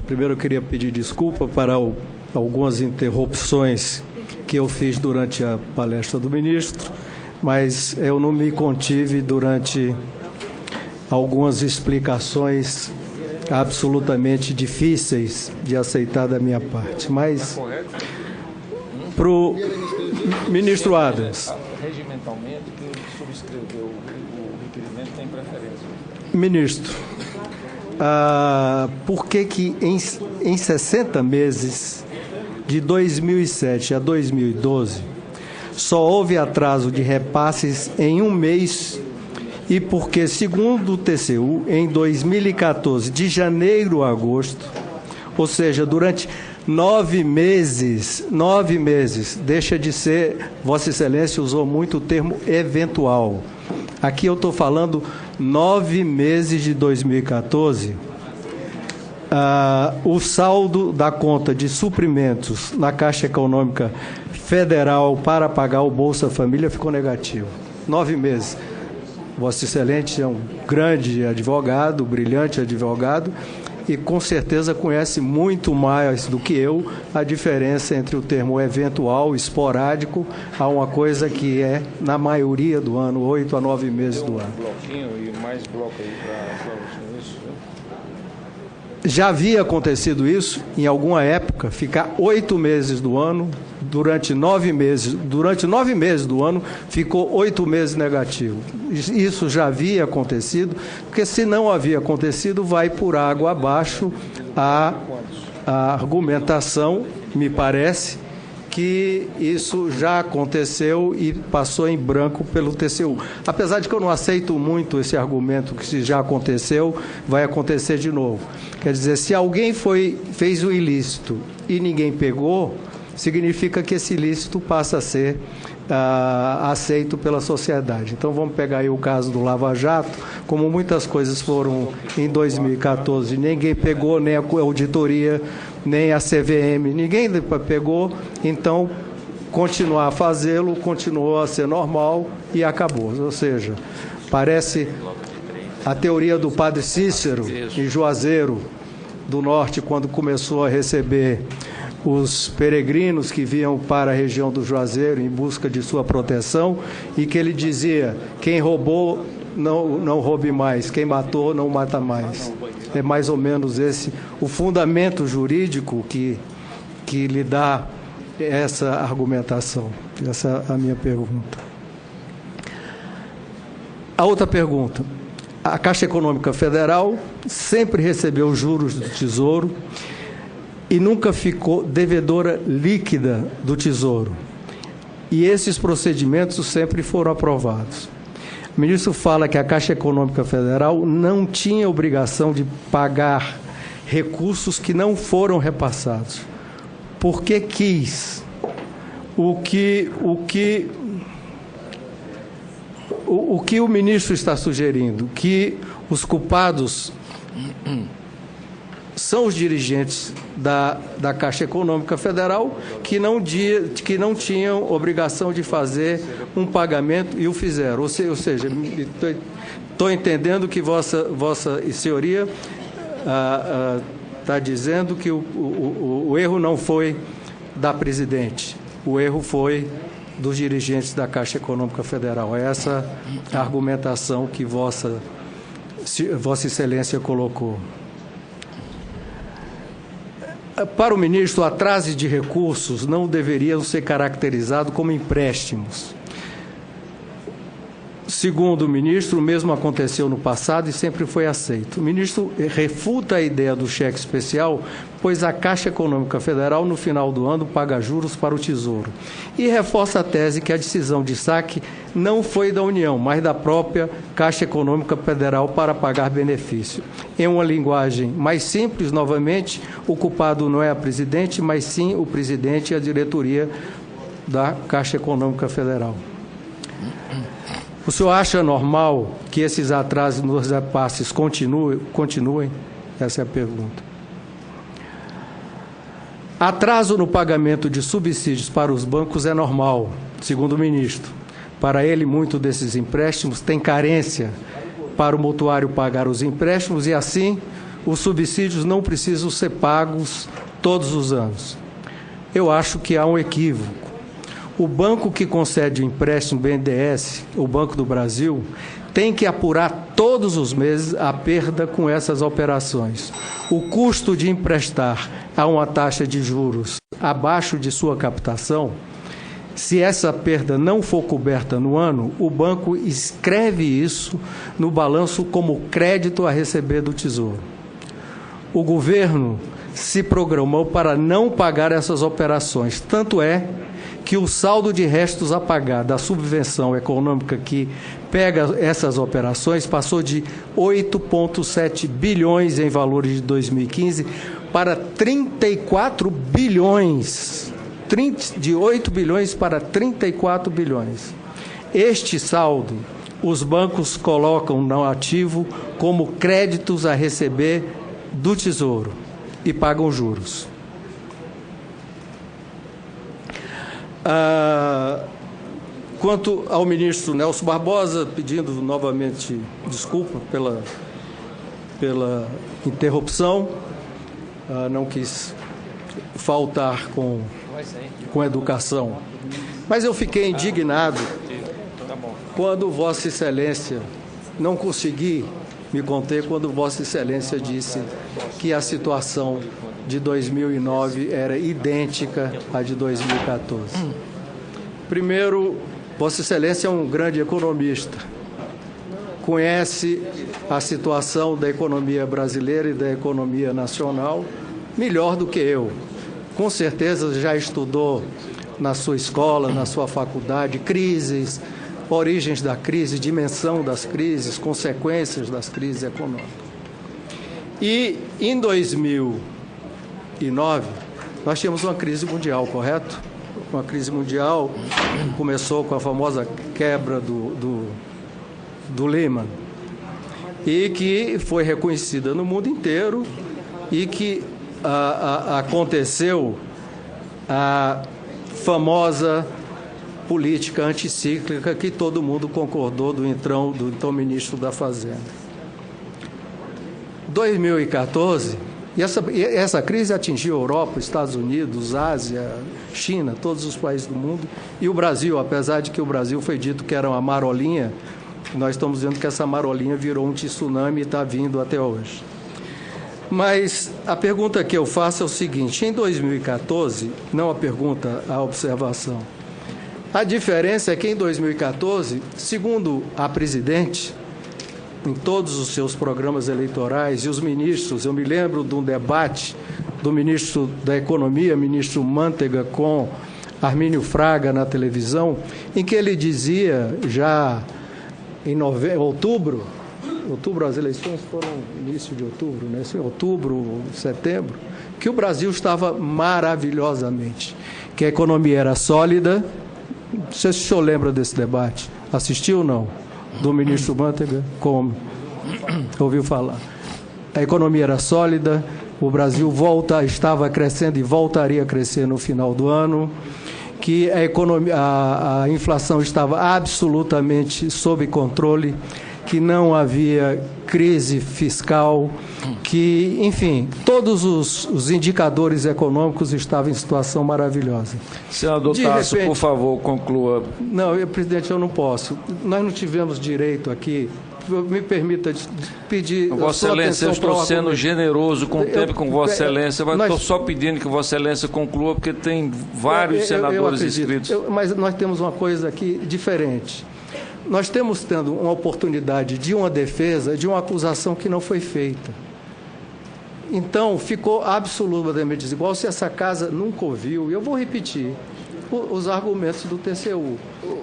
Primeiro eu queria pedir desculpa para algumas interrupções que eu fiz durante a palestra do ministro, mas eu não me contive durante algumas explicações absolutamente difíceis de aceitar da minha parte. Mas, para o ministro Adams, regimentalmente, quem subscreveu o requerimento tem preferência. Ministro, por que em 60 meses, de 2007 a 2012, só houve atraso de repasses em um mês e porque, segundo o TCU, em 2014, de janeiro a agosto, ou seja, durante 9 meses, deixa de ser, Vossa Excelência usou muito o termo eventual. Aqui eu estou falando 9 meses de 2014, o saldo da conta de suprimentos na Caixa Econômica Federal para pagar o Bolsa Família ficou negativo. 9 meses. Vossa Excelência é um grande advogado, brilhante advogado, e com certeza conhece muito mais do que eu a diferença entre o termo eventual, esporádico, a uma coisa que é, na maioria do ano, 8 a 9 meses do ano. Bloquinho e mais bloco aí para isso. Já havia acontecido isso, em alguma época, ficar 8 meses do ano, durante 9 meses do ano, ficou 8 meses negativo. Isso já havia acontecido, porque se não havia acontecido, vai por água abaixo a argumentação, me parece, que isso já aconteceu e passou em branco pelo TCU. Apesar de que eu não aceito muito esse argumento que se já aconteceu, vai acontecer de novo. Quer dizer, se alguém fez o ilícito e ninguém pegou, significa que esse ilícito passa a ser aceito pela sociedade. Então vamos pegar aí o caso do Lava Jato, como muitas coisas foram em 2014, ninguém pegou, nem a auditoria, nem a CVM, ninguém pegou, então continuar a fazê-lo, continuou a ser normal e acabou. Ou seja, parece a teoria do padre Cícero, em Juazeiro do Norte, quando começou a receber os peregrinos que vinham para a região do Juazeiro em busca de sua proteção, e que ele dizia: quem roubou, não roube mais, quem matou, não mata mais. É mais ou menos esse o fundamento jurídico que lhe dá essa argumentação. Essa é a minha pergunta. A outra pergunta: a Caixa Econômica Federal sempre recebeu juros do Tesouro e nunca ficou devedora líquida do Tesouro. E esses procedimentos sempre foram aprovados. O ministro fala que a Caixa Econômica Federal não tinha obrigação de pagar recursos que não foram repassados. Por que quis? O que o ministro está sugerindo? Que os culpados são os dirigentes da Caixa Econômica Federal que não tinham obrigação de fazer um pagamento e o fizeram. Ou seja, estou entendendo que Vossa Senhoria está dizendo que o erro não foi da presidente, o erro foi dos dirigentes da Caixa Econômica Federal. É essa a argumentação que Vossa Excelência colocou. Para o ministro, o atraso de recursos não deveriam ser caracterizados como empréstimos. Segundo o ministro, o mesmo aconteceu no passado e sempre foi aceito. O ministro refuta a ideia do cheque especial, pois a Caixa Econômica Federal, no final do ano, paga juros para o Tesouro. E reforça a tese que a decisão de saque não foi da União, mas da própria Caixa Econômica Federal para pagar benefício. Em uma linguagem mais simples, novamente, o culpado não é a presidente, mas sim o presidente e a diretoria da Caixa Econômica Federal. O senhor acha normal que esses atrasos nos repasses continuem? Essa é a pergunta. Atraso no pagamento de subsídios para os bancos é normal, segundo o ministro. Para ele, muitos desses empréstimos têm carência para o mutuário pagar os empréstimos e, assim, os subsídios não precisam ser pagos todos os anos. Eu acho que há um equívoco. O banco que concede o empréstimo BNDES, o Banco do Brasil, tem que apurar todos os meses a perda com essas operações. O custo de emprestar a uma taxa de juros abaixo de sua captação, se essa perda não for coberta no ano, o banco escreve isso no balanço como crédito a receber do Tesouro. O governo se programou para não pagar essas operações, tanto é que o saldo de restos a pagar da subvenção econômica que pega essas operações passou de 8,7 bilhões em valores de 2015 para 34 bilhões, de 8 bilhões para 34 bilhões. Este saldo, os bancos colocam no ativo como créditos a receber do Tesouro e pagam juros. Quanto ao ministro Nelson Barbosa, pedindo novamente desculpa pela interrupção, não quis faltar com educação. Mas eu fiquei indignado quando Vossa Excelência, não consegui me conter quando Vossa Excelência disse que a situação de 2009 era idêntica à de 2014. Primeiro, Vossa Excelência é um grande economista, conhece a situação da economia brasileira e da economia nacional melhor do que eu. Com certeza já estudou na sua escola, na sua faculdade, crises, origens da crise, dimensão das crises, consequências das crises econômicas. E em 2009, nós tínhamos uma crise mundial, correto? Uma crise mundial que começou com a famosa quebra do Lehman e que foi reconhecida no mundo inteiro e que aconteceu a famosa política anticíclica que todo mundo concordou do então ministro da Fazenda. 2014, e essa crise atingiu a Europa, Estados Unidos, Ásia, China, todos os países do mundo, e o Brasil, apesar de que o Brasil foi dito que era uma marolinha, nós estamos vendo que essa marolinha virou um tsunami e está vindo até hoje. Mas a pergunta que eu faço é o seguinte: em 2014, não a pergunta, a observação, a diferença é que em 2014, segundo a presidente, em todos os seus programas eleitorais, e os ministros, eu me lembro de um debate do ministro da Economia, ministro Mantega, com Armínio Fraga na televisão, em que ele dizia, já em outubro, as eleições foram no início de outubro, né? Outubro, setembro, que o Brasil estava maravilhosamente, que a economia era sólida. Não sei se o senhor lembra desse debate. Assistiu ou não? Do ministro Mantega? Como? Ouviu falar. A economia era sólida, o Brasil estava crescendo e voltaria a crescer no final do ano, que a inflação estava absolutamente sob controle, que não havia crise fiscal, que, enfim, todos os indicadores econômicos estavam em situação maravilhosa. Senador Tasso, por favor, conclua. Não, presidente, eu não posso. Nós não tivemos direito aqui, me permita pedir... Vossa Excelência, eu estou sendo generoso com o tempo com Vossa Excelência, mas estou só pedindo que Vossa Excelência conclua, porque tem vários senadores inscritos. Mas nós temos uma coisa aqui diferente. Nós estamos tendo uma oportunidade de uma defesa de uma acusação que não foi feita. Então, ficou absolutamente desigual se essa casa nunca ouviu, e eu vou repetir, os argumentos do TCU.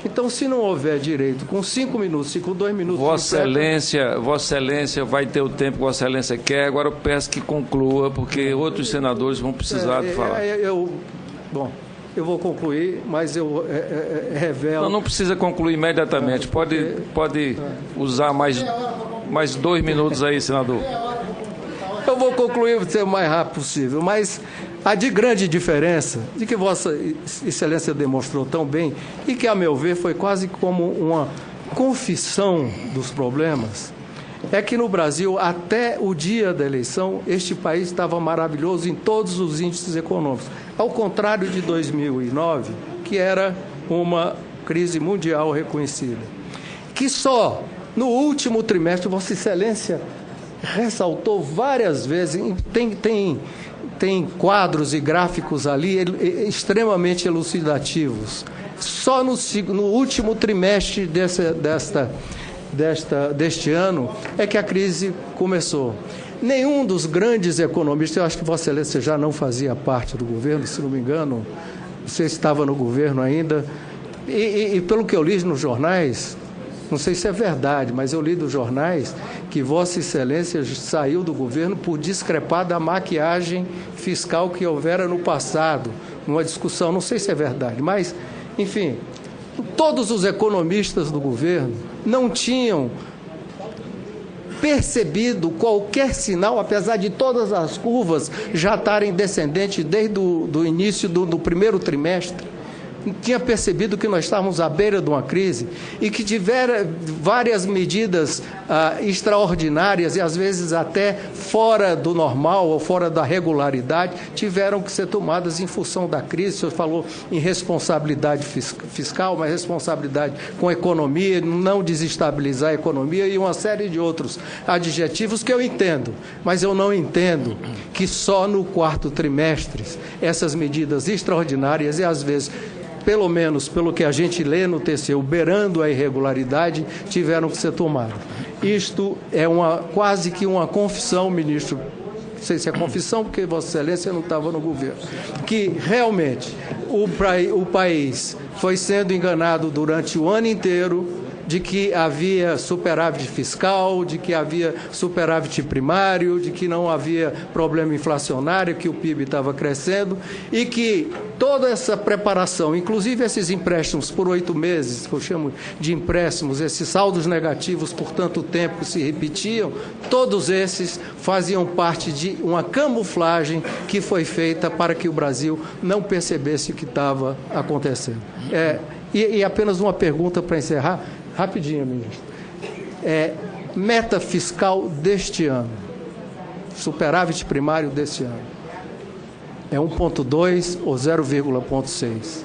Então, se não houver direito, com 5 minutos, com 2 minutos... Vossa Excelência vai ter o tempo que Vossa Excelência quer, agora eu peço que conclua, porque outros senadores vão precisar de falar. Bom... Eu vou concluir, mas eu revelo... Não precisa concluir imediatamente. Pode usar mais 2 minutos aí, senador. Eu vou concluir o mais rápido possível, mas a grande diferença, de que Vossa Excelência demonstrou tão bem, e que, a meu ver, foi quase como uma confissão dos problemas, é que no Brasil, até o dia da eleição, este país estava maravilhoso em todos os índices econômicos. Ao contrário de 2009, que era uma crise mundial reconhecida. Que só no último trimestre, Vossa Excelência ressaltou várias vezes, tem quadros e gráficos ali extremamente elucidativos. Só no último trimestre deste ano é que a crise começou. Nenhum dos grandes economistas, eu acho que Vossa Excelência já não fazia parte do governo, se não me engano, você estava no governo ainda, e pelo que eu li nos jornais, não sei se é verdade, mas eu li dos jornais que Vossa Excelência saiu do governo por discrepar da maquiagem fiscal que houvera no passado, numa discussão, não sei se é verdade, mas, enfim, todos os economistas do governo não tinham percebido qualquer sinal, apesar de todas as curvas já estarem descendentes desde o início do primeiro trimestre, tinha percebido que nós estávamos à beira de uma crise e que tiveram várias medidas extraordinárias e às vezes até fora do normal ou fora da regularidade tiveram que ser tomadas em função da crise. O senhor falou em responsabilidade fiscal, mas responsabilidade com a economia, não desestabilizar a economia e uma série de outros adjetivos que eu entendo, mas eu não entendo que só no quarto trimestre essas medidas extraordinárias e às vezes, pelo menos pelo que a gente lê no TCU, beirando a irregularidade, tiveram que ser tomadas. Isto é quase que uma confissão, ministro, não sei se é confissão, porque Vossa Excelência não estava no governo, que realmente o país foi sendo enganado durante o ano inteiro de que havia superávit fiscal, de que havia superávit primário, de que não havia problema inflacionário, que o PIB estava crescendo e que toda essa preparação, inclusive esses empréstimos por 8 meses, que eu chamo de empréstimos, esses saldos negativos por tanto tempo se repetiam, todos esses faziam parte de uma camuflagem que foi feita para que o Brasil não percebesse o que estava acontecendo. E apenas uma pergunta para encerrar, rapidinho, ministro. Meta fiscal deste ano, superávit primário deste ano, é 1,2 ou 0,6?